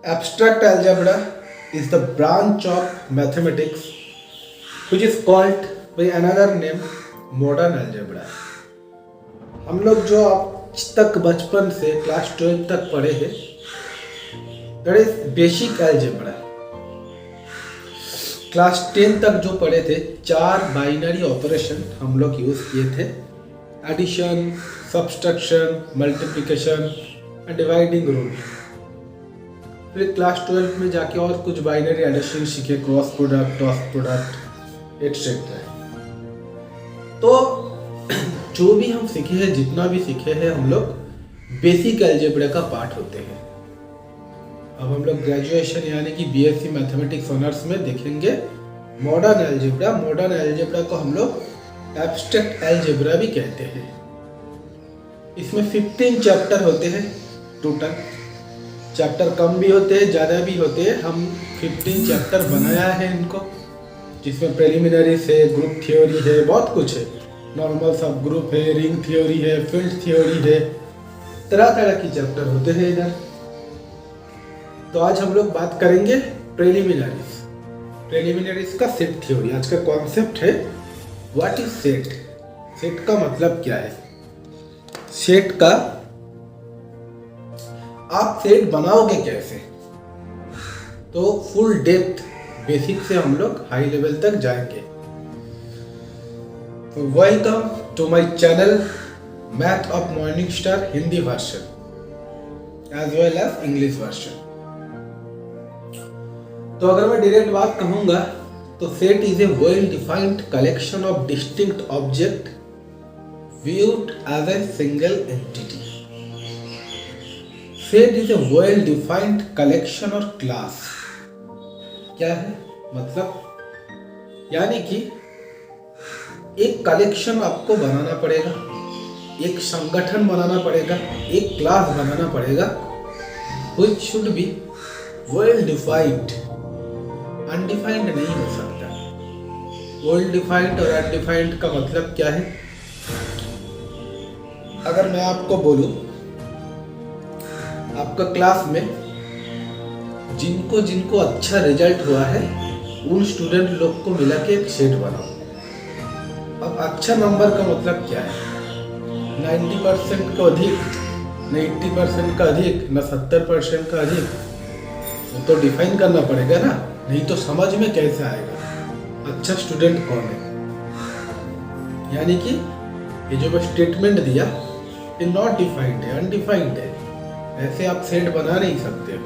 Abstract algebra is the branch of mathematics which is called by another name modern algebra. हम लोग जो आज तक बचपन से क्लास 12 तक पढ़े हैं that is basic algebra. Class 10 तक जो पढ़े थे 4 बाइनरी ऑपरेशन हम लोग यूज किए थे. Addition, subtraction, multiplication and dividing rule. फिर क्लास 12 में जाके और कुछ बाइनरी एडिशन सीखे, cross product, dot product etcetera. तो जो भी हम सीखे हैं, जितना भी सीखे हैं, हम लोग बेसिक अलजेब्रा का पार्ट होते हैं. अब हम लोग ग्रेजुएशन यानी कि बीएससी मैथमेटिक्स ऑनर्स में देखेंगे मॉडर्न अलजेब्रा. मॉडर्न अलजेब्रा को हम लोग एब्स्ट्रैक्ट अलजेब्रा भी कहते हैं. इसमें 15 चैप्टर होते हैं टोटल. चैप्टर कम भी होते हैं, ज़्यादा भी होते हैं. हम 15 चैप्टर बनाया है इनको, जिसमें प्रिलिमिनरीज है, ग्रुप थ्योरी है, बहुत कुछ है. नॉर्मल सब ग्रुप है, रिंग थ्योरी है, फील्ड थ्योरी है, तरह तरह की चैप्टर होते हैं इधर. तो आज हम लोग बात करेंगे प्रिलिमिनरीज. प्रिलिमिनरीज का सेट थ्योरी. आज का कॉन्सेप्ट है व्हाट इज सेट. सेट का मतलब क्या है. सेट का आप सेट बनाओगे कैसे. तो फुल डेप्थ बेसिक से हम लोग हाई लेवल तक जाएंगे. तो welcome to my channel math of morning star Hindi version as well as English version. तो अगर मैं डायरेक्ट बात कहूंगा तो set is a well defined collection of distinct object viewed as a single entity. Set is a well defined collection or class. क्या है मतलब, यानी कि एक कलेक्शन आपको बनाना पड़ेगा, एक संगठन बनाना पड़ेगा, एक क्लास बनाना पड़ेगा which should be well defined. Undefined नहीं हो सकता. well defined और अनडिफाइंड का मतलब क्या है. अगर मैं आपको बोलूं आपका क्लास में जिनको जिनको अच्छा रिजल्ट हुआ है उन स्टूडेंट लोग को मिला के एक सेट बनाओ. अब अच्छा नंबर का मतलब क्या है. 90% का अधिक, न 80% का अधिक, न 70% का अधिक. वो तो डिफाइन करना पड़ेगा ना, नहीं तो समझ में कैसे आएगा अच्छा स्टूडेंट कौन है. यानी कि ये जो मैं स्टेटमेंट दिया ये नॉट डिफाइंड है, अनडिफाइंड है. ऐसे आप सेट बना नहीं सकते हो.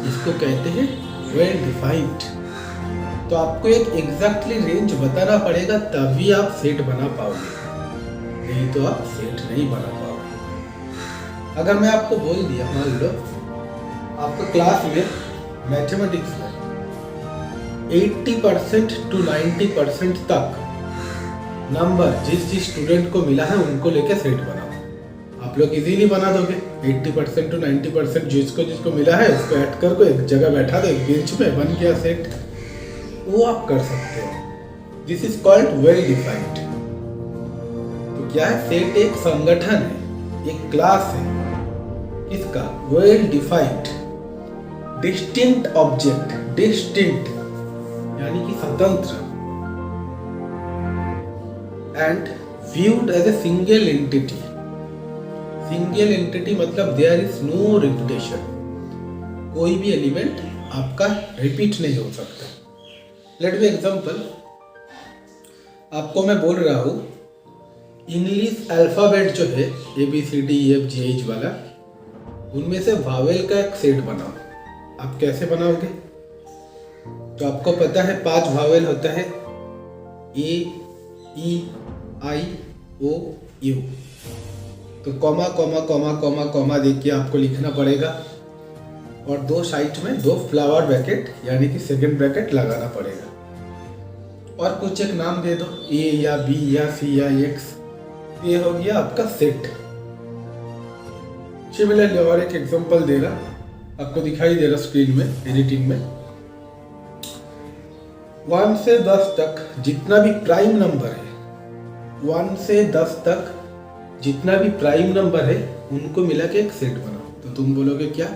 इसको कहते हैं वेल डिफाइंड. तो आपको एक एग्जैक्टली रेंज बताना पड़ेगा तभी आप सेट बना पाओगे, नहीं तो आप सेट नहीं बना पाओगे. अगर मैं आपको बोल दिया, मान लो आपका क्लास में मैथमेटिक्स में 80% to 90% तक नंबर जिस स्टूडेंट को मिला है उनको लेके सेट बनाओ. आप लोग इजीली बना दोगे. 80% to 90% जिसको मिला है उसको ऐड कर को एक जगह बैठा दो, एक बेंच में, बन गया सेट. वो आप कर सकते हो. This is called well defined. तो क्या है, सेट एक संगठन है, एक क्लास है. किसका, well defined distinct object. Distinct यानी कि स्वतंत्र. And viewed as a single entity. Single entity मतलब देयर इज नो रिपीटेशन. कोई भी एलिमेंट आपका रिपीट नहीं हो सकता. Let me example. आपको मैं बोल रहा हूँ इंग्लिश अल्फाबेट जो है ABCDEFGH वाला, उनमें से वावेल का एक सेट बनाओ. आप कैसे बनाओगे. तो आपको पता है 5 वावेल होता है, A, E, I, O, U. तो comma comma comma comma comma देख के आपको लिखना पड़ेगा और 2 साइड में 2 फ्लावर ब्रैकेट यानी कि सेकंड ब्रैकेट लगाना पड़ेगा. और कुछ एक नाम दे दो, A या B या C या X. ये हो गया आपका सेट. सिमिलरली और एक एग्जांपल दे रहा, आपको दिखाई दे रहा स्क्रीन में, एडिटिंग में. 1 से 10 तक जितना भी प्राइम नंबर है, 1 से 10 तक जितना भी प्राइम नंबर है उनको मिला के एक सेट बनाओ. तो तुम बोलोगे क्या,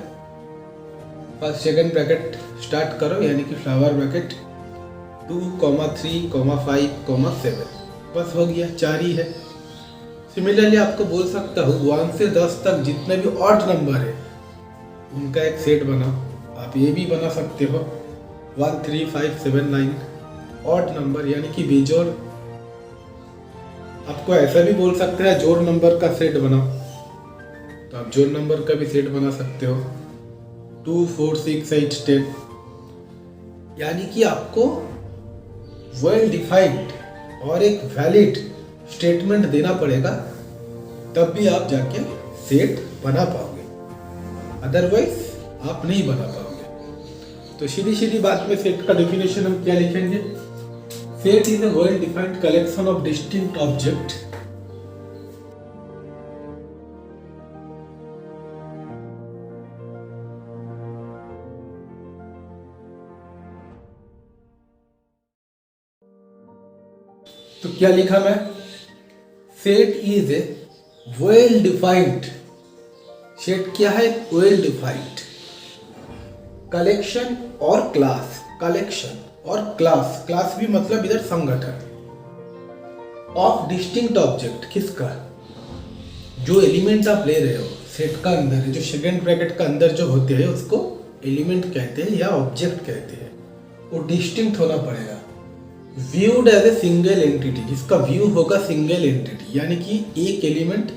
फर्स्ट सेकंड ब्रैकेट स्टार्ट करो, यानी कि फ्लावर ब्रैकेट 2, 3, 5, 7, बस हो गया, 4 ही है। सिमिलरली आपको बोल सकता हूँ 1 से 10 तक जितने भी ऑड नंबर है उनका एक सेट बनाओ। आप ये भी बना सकते हो 1, 3, 5, 7, 9 ऑड नंबर यानी कि बेजोड़। आपको ऐसा भी बोल सकते हैं जोड़ नंबर का सेट बनाओ, तो आप जोड़ नंबर का भी सेट बना सकते हो 2, 4, 6, 8, 10। यानी कि आपको वेल डिफाइंड और एक वैलिड स्टेटमेंट देना पड़ेगा, तब भी आप जाके सेट बना पाओगे, अदरवाइज आप नहीं बना पाओगे। तो सीधी सीधी बात में सेट का डेफिनेशन हम क्या लिखेंगे? Set is a well defined collection of distinct object तो क्या लिखा मैं? Set is a well defined, set क्या है? वेल डिफाइंड कलेक्शन और क्लास, कलेक्शन और क्लास, क्लास भी मतलब इधर संगठन, ऑफ डिस्टिंक्ट ऑब्जेक्ट, किसका? जो एलिमेंट आप ले रहे हो सेट का अंदर है, जो सेकंड ब्रैकेट का अंदर जो होते हैं उसको एलिमेंट कहते हैं या ऑब्जेक्ट कहते हैं, वो डिस्टिंक्ट होना पड़ेगा। Viewed as a single entity, जिसका व्यू होगा सिंगल एंटिटी, यानी कि एक एलिमेंट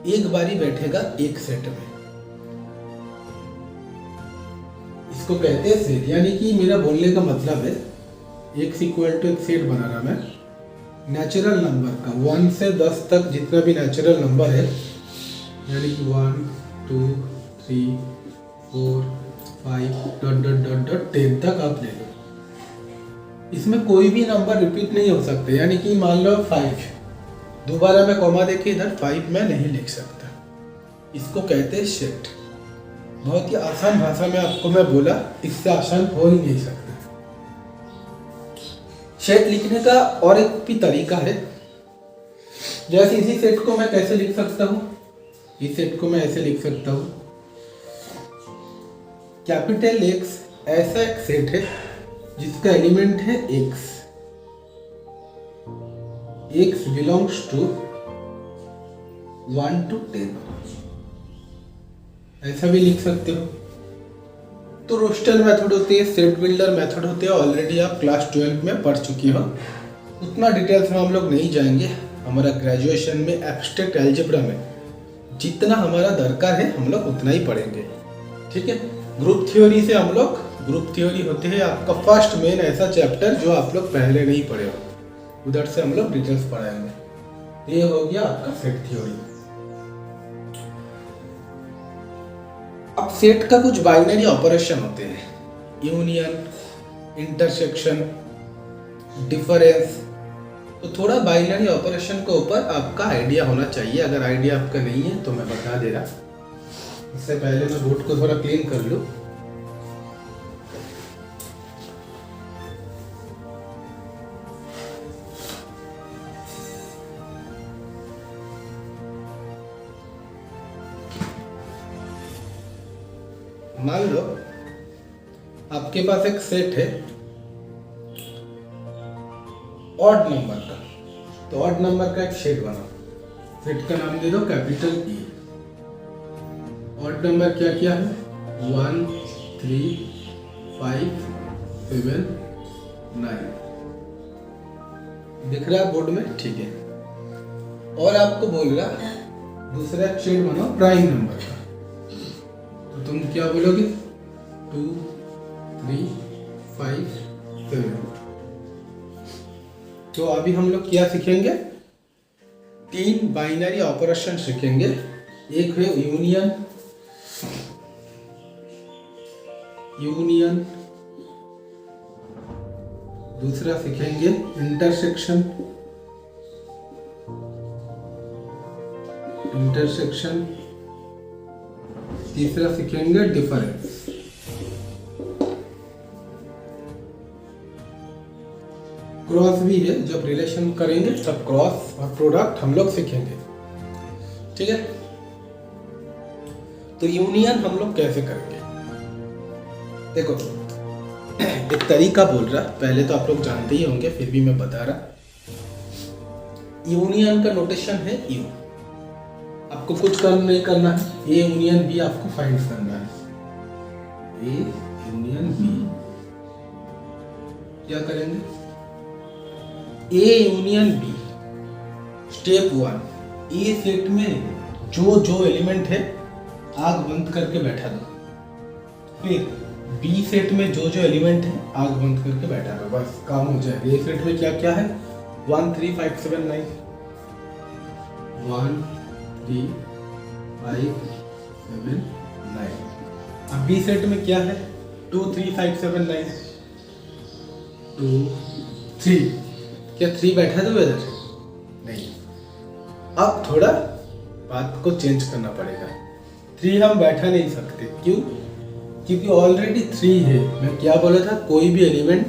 एक बारी बैठेगा एक सेट में, इसको कहते हैं सेट। यानी कि मेरा बोलने का मतलब है x इक्वल टू एक सेट बना रहा मैं नेचुरल नंबर का, 1 से 10 तक जितना भी नेचुरल नंबर है, यानी कि 1, 2, 3, 4, 5 10 तक आप ले लो। इसमें कोई भी नंबर रिपीट नहीं हो सकते, यानी कि मान लो 5, दोबारा मैं कॉमा देके इधर 5 में नहीं लिख सकता, इसको कहते हैं सेट। बहुत ही आसान भाषा में आपको मैं बोला, इससे आसान हो ही नहीं सकता। सेट लिखने का और एक भी तरीका है, जैसे इसी सेट को मैं कैसे लिख सकता हूँ? इस सेट को मैं ऐसे लिख सकता हूँ, कैपिटल X ऐसा एक सेट है जिसका एलिमेंट है x, x belongs to 1 to 10, ऐसा भी लिख सकते हो। तो रोस्टर मेथड होती है, सेट बिल्डर मेथड होती है, ऑलरेडी आप क्लास 12 में पढ़ चुकी हो, उतना डिटेल्स में हम लोग नहीं जाएंगे। हमारा ग्रेजुएशन में एब्स्ट्रैक्ट अलजेब्रा में जितना हमारा दरकार है हम लोग उतना ही पढ़ेंगे, ठीक है। ग्रुप थ्योरी से हम लोग, ग्रुप थ्योरी होती है आपका फर्स्ट मेन ऐसा चैप्टर जो आप लोग पहले नहीं पढ़े हो, उधर से हम लोग डिटेल्स पढ़ाएंगे। ये हो गया आपका सेट थ्योरी। अब सेट का कुछ बाइनरी ऑपरेशन होते हैं, यूनियन, इंटरसेक्शन, डिफरेंस। तो थोड़ा बाइनरी ऑपरेशन के ऊपर आपका आइडिया होना चाहिए, अगर आइडिया आपका नहीं है तो मैं बता दे रहा। इससे पहले मैं बोर्ड को थोड़ा क्लीन कर लूं। मान लो आपके पास एक सेट है ऑड नंबर का, तो ऑड नंबर का एक सेट बनाओ, सेट का नाम दे दो कैपिटल E। ऑड नंबर क्या क्या है? 1, 3, 5, 7, 9, दिख रहा है बोर्ड में? ठीक है। और आपको बोल रहा दूसरा एक सेट बनाओ प्राइम नंबर का, तो तुम क्या बोलोगे? 2, 3, 5, 7। तो अभी हम लोग क्या सीखेंगे? 3 बाइनरी ऑपरेशन सीखेंगे। एक है यूनियन, यूनियन, दूसरा सीखेंगे इंटरसेक्शन, इंटरसेक्शन, तीसरा सीखेंगे डिफरेंस। क्रॉस भी है, जब रिलेशन करेंगे तब क्रॉस और प्रोडक्ट हम लोग सीखेंगे, ठीक है। तो यूनियन हम लोग कैसे करेंगे? देखो एक तरीका बोल रहा, पहले तो आप लोग जानते ही होंगे, फिर भी मैं बता रहा। यूनियन का नोटेशन है यू। आपको कुछ नहीं करना है, ए यूनियन बी आपको फाइंड करना है। ए यूनियन बी क्या करेंगे? A union B step 1, A set में जो एलिमेंट है आग बंद करके बैठा दो। फिर बी सेट में जो एलिमेंट है आग बंद करके बैठा दो, बस काम हो जाएगा। ए सेट में क्या क्या है? 1 3 5 7 9, 1 3 5 7 9। अब बी सेट में क्या है? 2 3 5 7 9, 2 3। क्या 3 बैठा दो इधर? नहीं, अब थोड़ा बात को चेंज करना पड़ेगा। 3 हम बैठा नहीं सकते, क्यों? क्योंकि ऑलरेडी 3 है। मैं क्या बोला था? कोई भी एलिमेंट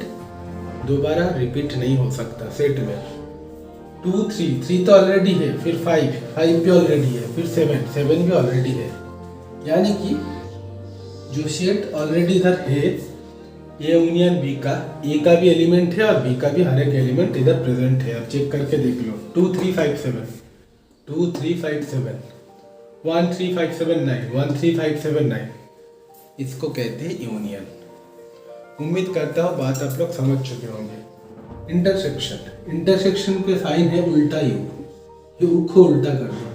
दोबारा रिपीट नहीं हो सकता सेट में। 2 3 तो ऑलरेडी है, फिर 5 भी ऑलरेडी है, फिर 7 भी ऑलरेडी है। यानी कि जो सेट ऑलरेडी इधर है, ए यूनियन बी का, ए का भी एलिमेंट है और बी का भी हर एक एलिमेंट इधर प्रेजेंट है। अब चेक करके देख लो। 2 3 5 7, 2 3 5 7, 1 3 5 7 9, 1 3 5 7 9। इसको कहते हैं यूनियन। उम्मीद करता हूँ बात आप लोग समझ चुके होंगे। इंटरसेक्शन के साइन है उल्टा यू को उल्टा कर दो।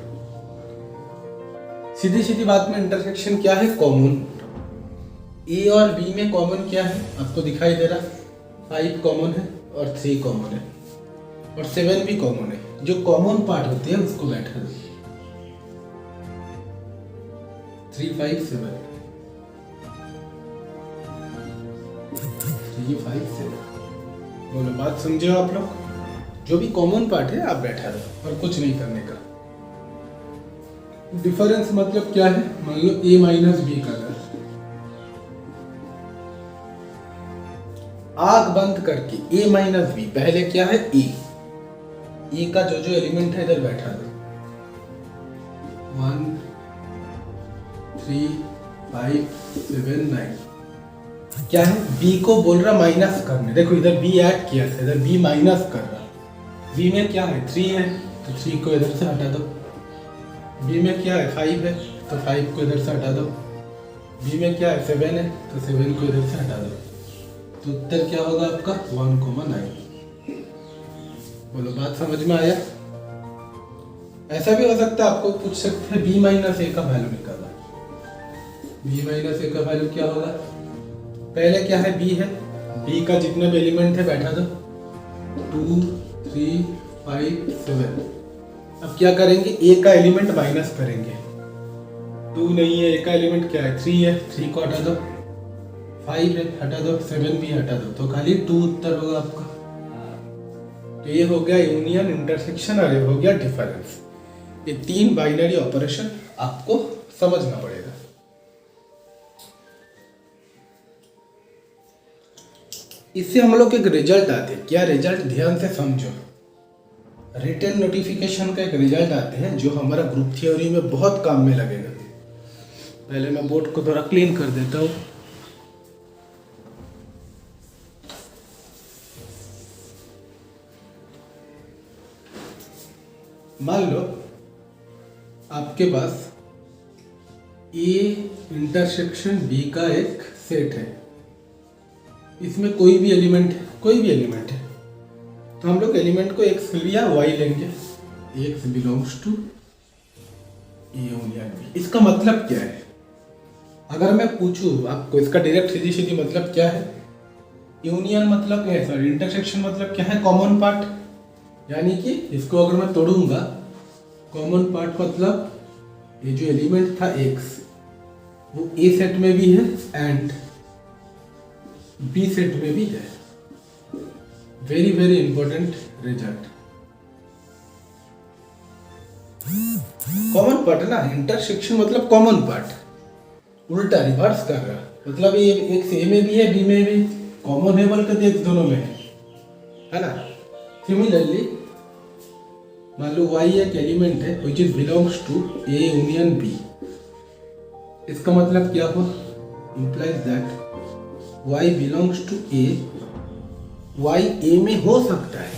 सीधी सीधी बात में इंटरसेक्शन क्या है? कॉमन। ए और बी में कॉमन क्या है? आपको दिखाई दे रहा, 5 कॉमन है और 3 कॉमन है और 7 भी कॉमन है। जो कॉमन पार्ट होते हैं उसको बैठा दो। 3 5 7, 3 5 7। बोलो, बात समझे हो आप लोग? जो भी कॉमन पार्ट है आप बैठा दो और कुछ नहीं करने का। डिफरेंस मतलब क्या है? मान लो ए माइनस बी का घर, आग बंद करके ए माइनस बी, पहले क्या है? ए का जो एलिमेंट है इधर बैठा दो। 1 3 5 7 9। क्या है? बी को बोल रहा माइनस करने। देखो इधर बी ऐड किया था, इधर बी माइनस कर रहा। बी में क्या है? 3 है, तो 3 को इधर से हटा दो। बी में क्या है? 5 है, तो 5 को इधर से हटा दो। बी में क्या है? 7 है, तो 7 को इधर से हटा दो। तो उत्तर क्या होगा आपका? 1,9। बोलो, बात समझ में आया? ऐसा भी हो सकता है, आपको पूछ सकते हैं बी माइनस ए का वैल्यू निकाला। बी माइनस ए का वैल्यू क्या होगा? पहले क्या है? बी है, बी का जितने भी एलिमेंट है बैठा दो। 2 3 5 7। अब क्या करेंगे? ए का एलिमेंट माइनस करेंगे। 2 नहीं है, ए का एलिमेंट क्या है? 3 है, 3 को हटा दो। 5 है, हटा दो। 7 भी हटा दो, तो खाली 2 उत्तर होगा आपका। तो ये हो गया यूनियन, इंटरसेक्शन और ये हो गया डिफरेंस। ये 3 बाइनरी ऑपरेशन आपको समझना पड़ेगा। इससे हम लोग एक रिजल्ट आते हैं। क्या रिजल्ट? ध्यान से समझो। रिटन नोटिफिकेशन का एक रिजल्ट आते हैं जो हमारा ग्रुप थ्योरी में बहुत काम में लगेगा। पहले मैं बोर्ड को थोड़ा क्लीन कर देता हूँ। मान लो आपके पास ए इंटरसेक्शन बी का एक सेट है, इसमें कोई भी एलिमेंट है, तो हम लोग एलिमेंट को x लिया, y लेंगे। x belongs to A union B. इसका मतलब क्या है? अगर मैं पूछूं आपको इसका डायरेक्ट सीधी मतलब क्या है? यूनियन मतलब क्या है? सॉरी, इंटरसेक्शन मतलब क्या है? Common part. यानी कि इसको अगर मैं तोड़ूंगा, कॉमन पार्ट मतलब ये जो एलिमेंट था x, वो ए सेट में भी है एंड बी सेट में भी है। Very very important result. Common part ना, इंटरसेक्शन मतलब कॉमन पार्ट। उल्टा रिवर्स कर रहा, मतलब ये एक ए में भी है, बी में भी कॉमन है, बोल कर दोनों में है ना। सिमिलरली मान लो y एक एलिमेंट है which is belongs to A union B. इसका मतलब क्या हुआ? Implies that y belongs to a, y a में हो सकता है,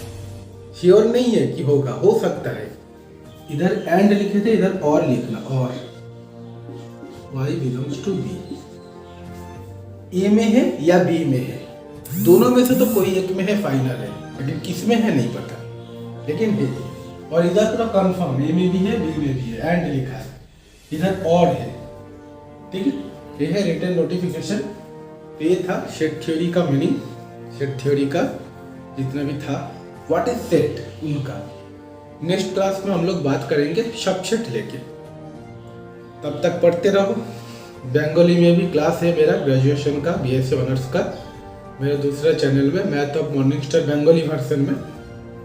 श्योर नहीं है कि होगा, हो सकता है। इधर एंड लिखे थे, इधर और लिखना, और y belongs to b, a में है या b में है, दोनों में से तो कोई एक में है, फाइनल है, लेकिन किस में है नहीं पता, लेकिन है। और इधर पूरा कंफर्म, ए में भी है बी में भी है, एंड लिखा है, इधर और है, ठीक है। ये है रिटन नोटिफिकेशन। ये था सेट थ्योरी का मीनिंग, सेट थ्योरी का जितना भी था, व्हाट इज सेट उनका। नेक्स्ट क्लास में हम लोग बात करेंगे सबसेट लेके, तब तक पढ़ते रहो। बंगाली में भी क्लास है मेरा ग्रेजुएशन का, बीएससी ऑनर्स का, मेरे दूसरे चैनल में, मैं तो मॉर्निंग स्टार बंगाली वर्जन में,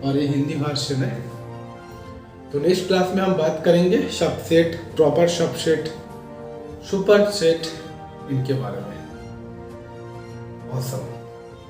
और ये हिंदी वर्जन है। तो नेक्स्ट क्लास में हम बात करेंगे subset, proper subset, super set, इनके बारे में। ऑसम।